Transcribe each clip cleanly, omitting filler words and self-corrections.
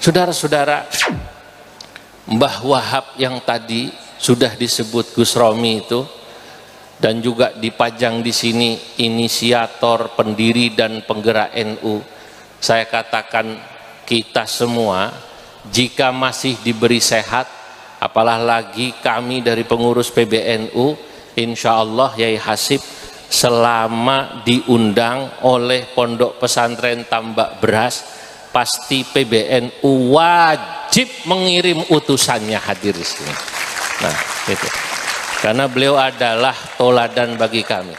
Saudara-saudara, Mbah Wahab yang tadi sudah disebut Gus Romi itu, dan juga dipajang di sini inisiator, pendiri dan penggerak NU. Saya katakan kita semua jika masih diberi sehat, apalah lagi kami dari pengurus PBNU, insya Allah Yai Hasib selama diundang oleh Pondok Pesantren Tambak Beras, pasti PBNU wajib mengirim utusannya hadir di sini. Nah, itu. Karena beliau adalah toladan bagi kami.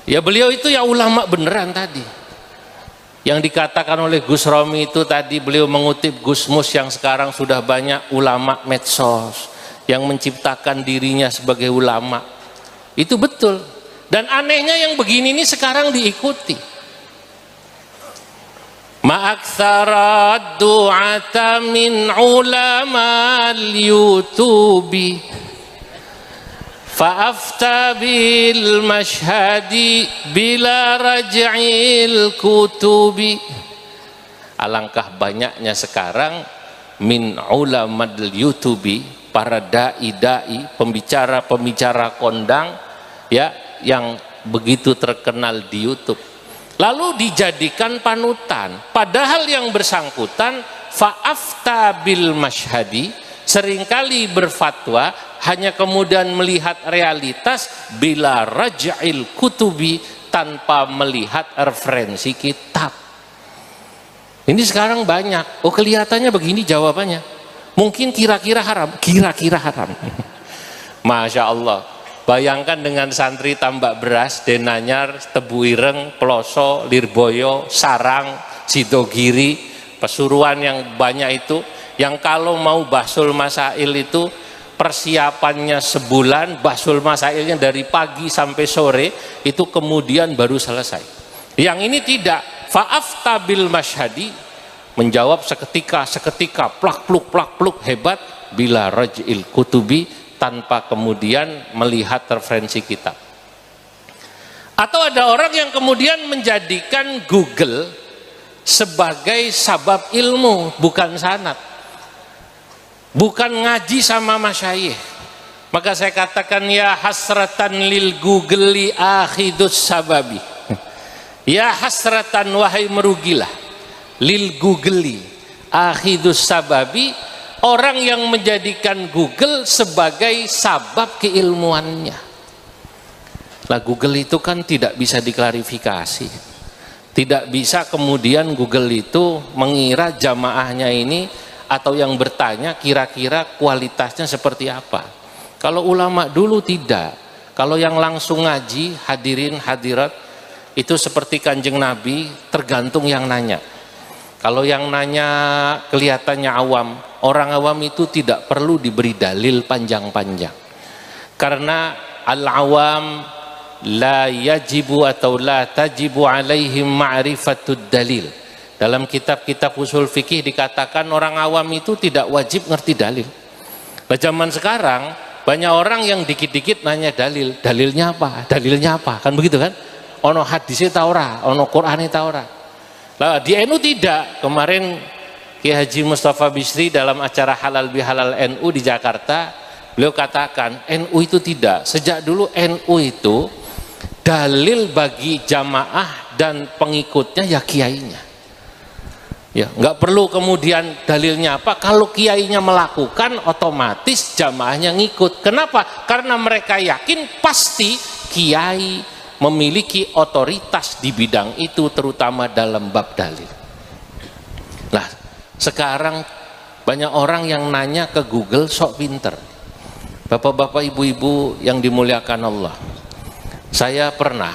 Ya beliau itu ya ulama beneran tadi. Yang dikatakan oleh Gus Romi itu tadi, beliau mengutip Gus Mus yang sekarang sudah banyak ulama medsos yang menciptakan dirinya sebagai ulama. Itu betul. Dan anehnya yang begini ini sekarang diikuti. Ma'aktsara du'ata min ulama al-yutubi fa'afta bil mashhadi bila raj'il kutubi. Alangkah banyaknya sekarang min ulama al-yutubi, para dai-dai, pembicara-pembicara kondang ya, yang begitu terkenal di YouTube, lalu dijadikan panutan, padahal yang bersangkutan fa'afta bil mashhadi seringkali berfatwa hanya kemudian melihat realitas bila raj'il kutubi, tanpa melihat referensi kitab. Ini sekarang banyak, oh kelihatannya begini jawabannya, mungkin kira-kira haram, kira-kira haram. Masya Allah. Bayangkan dengan santri Tambak Beras, Denanyar, Tebu Ireng, Peloso, Lirboyo, Sarang, Sidogiri, Pesuruan yang banyak itu, yang kalau mau bahsul masail itu persiapannya sebulan, bahsul masailnya dari pagi sampai sore, itu kemudian baru selesai. Yang ini tidak, fa'afta bil mashhadi, menjawab seketika, plak pluk hebat, bila raj'il kutubi, tanpa kemudian melihat referensi kitab. Atau ada orang yang kemudian menjadikan Google sebagai sabab ilmu, bukan sanad, bukan ngaji sama masyayikh. Maka saya katakan ya hasratan lil Google li akhidus sababi. Ya hasratan, wahai merugilah, lil Google li akhidus sababi, orang yang menjadikan Google sebagai sabab keilmuannya. Lah Google itu kan tidak bisa diklarifikasi. Tidak bisa kemudian Google itu mengira jamaahnya ini atau yang bertanya kira-kira kualitasnya seperti apa. Kalau ulama dulu tidak. Kalau yang langsung ngaji, hadirin hadirat, itu seperti Kanjeng Nabi, tergantung yang nanya. Kalau yang nanya kelihatannya awam, orang awam itu tidak perlu diberi dalil panjang-panjang. Karena al-awam la yajibu atau la tajibu alaihim ma'rifatud dalil. Dalam kitab-kitab usul fikih dikatakan orang awam itu tidak wajib ngerti dalil. Nah, zaman sekarang banyak orang yang dikit-dikit nanya dalil. Dalilnya apa? Dalilnya apa? Kan begitu kan? Ono hadisnya ta ora, ono Qur'ane ta ora. Nah, di NU tidak. Kemarin Kiai Haji Mustafa Bisri dalam acara Halal Bihalal NU di Jakarta, beliau katakan NU itu tidak. Sejak dulu NU itu dalil bagi jamaah dan pengikutnya ya kiainya. Ya, nggak perlu kemudian dalilnya apa. Kalau kiainya melakukan, otomatis jamaahnya ngikut. Kenapa? Karena mereka yakin pasti kiai memiliki otoritas di bidang itu, terutama dalam bab dalil. Nah, sekarang banyak orang yang nanya ke Google sok pinter. Bapak-bapak, ibu-ibu yang dimuliakan Allah, saya pernah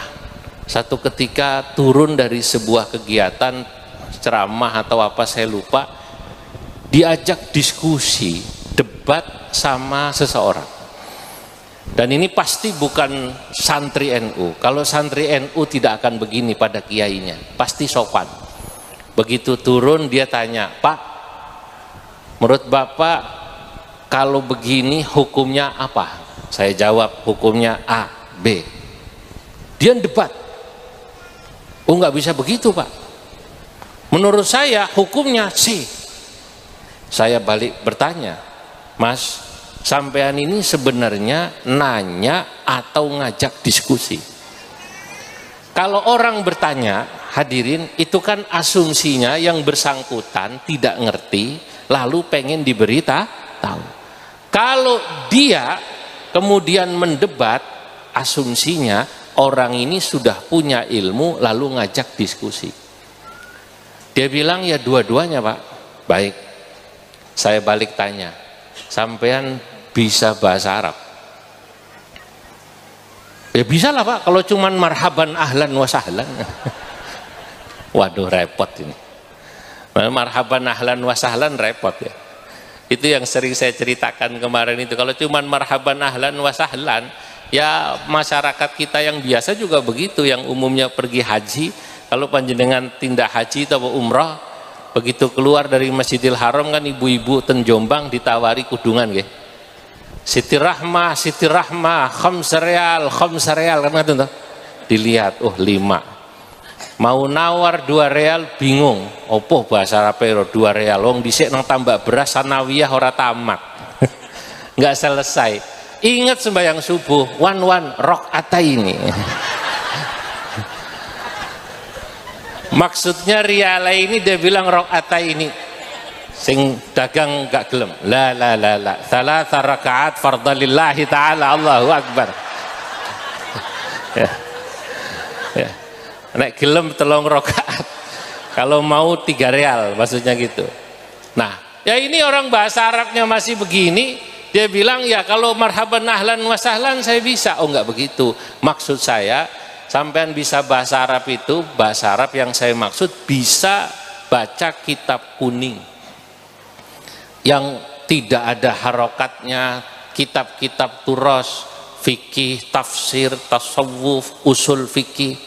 satu ketika turun dari sebuah kegiatan ceramah atau apa saya lupa, diajak diskusi, debat sama seseorang. Dan ini pasti bukan santri NU. Kalau santri NU tidak akan begini pada kiainya, pasti sopan. Begitu turun dia tanya, Pak, menurut Bapak kalau begini hukumnya apa? Saya jawab hukumnya A, B. Dia debat. Oh nggak bisa begitu Pak. Menurut saya hukumnya C. Saya balik bertanya, Mas, sampean ini sebenarnya nanya atau ngajak diskusi? Kalau orang bertanya, hadirin, itu kan asumsinya yang bersangkutan tidak ngerti, lalu pengen diberi tahu. Kalau dia kemudian mendebat, asumsinya orang ini sudah punya ilmu lalu ngajak diskusi. Dia bilang ya dua-duanya Pak. Baik, saya balik tanya, sampean bisa bahasa Arab? Ya bisa lah Pak, kalau cuman marhaban ahlan wa sahlan. Waduh repot ini. Marhaban ahlan wa sahlan repot ya. Itu yang sering saya ceritakan kemarin itu. Kalau cuman marhaban ahlan wa sahlan, ya masyarakat kita yang biasa juga begitu, yang umumnya pergi haji, kalau panjenengan tindak haji atau umrah, begitu keluar dari Masjidil Haram kan ibu-ibu ten Jombang ditawari kudungan nggih. Siti Rahmah, khams real kan itu. Dilihat, oh 5. Mau nawar 2 real bingung. Opo bahasa Arab 2 real. Wong dhisik nang tambak beras sanawiyah ora tamat. Enggak selesai. Ingat sembahyang subuh, wan rakaataini. Maksudnya riala ini dia bilang rakaataini. Sing dagang gak gelem. La. Thalatha rakaat fardalillahi ta'ala, Allahu Akbar. Ya. Nek gelem 3 rakaat. Kalau mau 3 real, maksudnya gitu. Nah, ya ini orang bahasa Arabnya masih begini, dia bilang ya kalau marhaban ahlan wa sahlan saya bisa. Oh enggak begitu. Maksud saya, sampean bisa bahasa Arab itu, bahasa Arab yang saya maksud bisa baca kitab kuning yang tidak ada harokatnya, kitab-kitab turos, fikih, tafsir, tasawuf, usul fikih,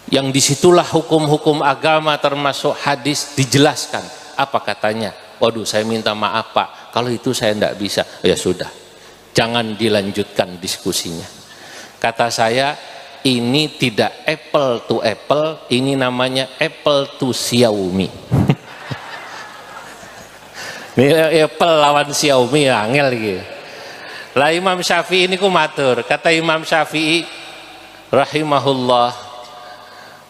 yang disitulah hukum-hukum agama termasuk hadis dijelaskan. Apa katanya? Waduh, saya minta maaf Pak, kalau itu saya tidak bisa. Ya sudah, jangan dilanjutkan diskusinya. Kata saya, ini tidak apple to apple, ini namanya apple to Xiaomi. Ini Apple lawan Xiaomi ya, angel gitu. Lah Imam Syafi'i ini ku matur, kata Imam Syafi'i rahimahullah,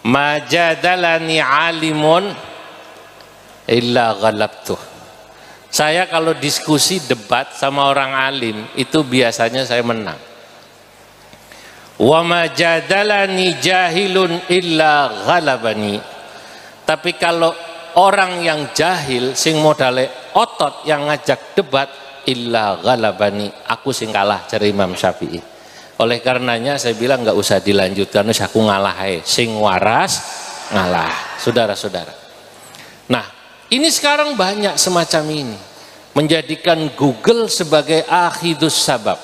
majadalani alimun illa ghalabtuh. Saya kalau diskusi debat sama orang alim itu biasanya saya menang. Wa majadalani jahilun illa ghalabani. Tapi kalau orang yang jahil sing modale otot yang ngajak debat illa ghalabani, aku sing kalah, cari Imam Syafi'i. Oleh karenanya saya bilang nggak usah dilanjutkan, wis aku ngalah ae, sing waras ngalah. Saudara-saudara. Nah, ini sekarang banyak semacam ini, menjadikan Google sebagai akhidus sabab.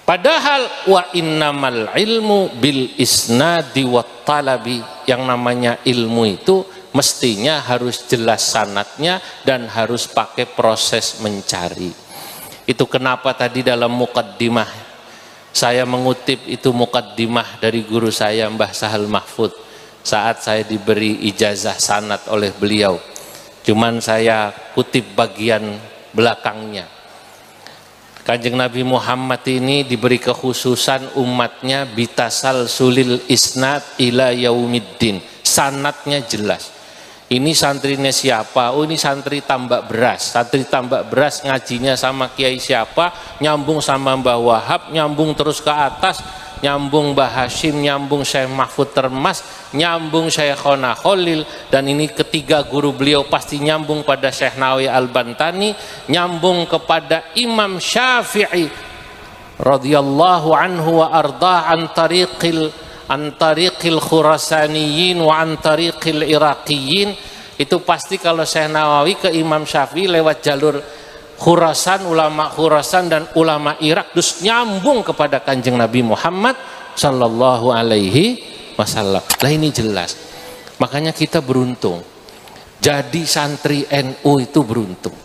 Padahal wa innamal ilmu bil isnadi wat talabi, yang namanya ilmu itu mestinya harus jelas sanadnya dan harus pakai proses mencari. Itu kenapa tadi dalam muqaddimah saya mengutip itu muqaddimah dari guru saya Mbah Sahal Mahfud saat saya diberi ijazah sanad oleh beliau. Cuman saya kutip bagian belakangnya. Kanjeng Nabi Muhammad ini diberi kekhususan umatnya bitasal sulil isnad ila yaumiddin. Sanadnya jelas. Ini santrinya siapa? Oh ini santri tambak beras. Santri tambak beras ngajinya sama kiai siapa? Nyambung sama Mbah Wahab, nyambung terus ke atas, nyambung Mbah Hashim, nyambung Syekh Mahfud Termas, nyambung Syekhona Khalil, dan ini ketiga guru beliau pasti nyambung pada Syekh Nawawi Al-Bantani, nyambung kepada Imam Syafi'i radhiyallahu anhu wa arda an tariqil Khurasaniyin wa an tariqil Iraqiyin. Itu pasti kalau Syekh Nawawi ke Imam Syafi'i lewat jalur Khurasan, ulama Khurasan dan ulama Irak, terus nyambung kepada Kanjeng Nabi Muhammad sallallahu alaihi wasallam. Lah ini jelas. Makanya kita beruntung. Jadi santri NU itu beruntung.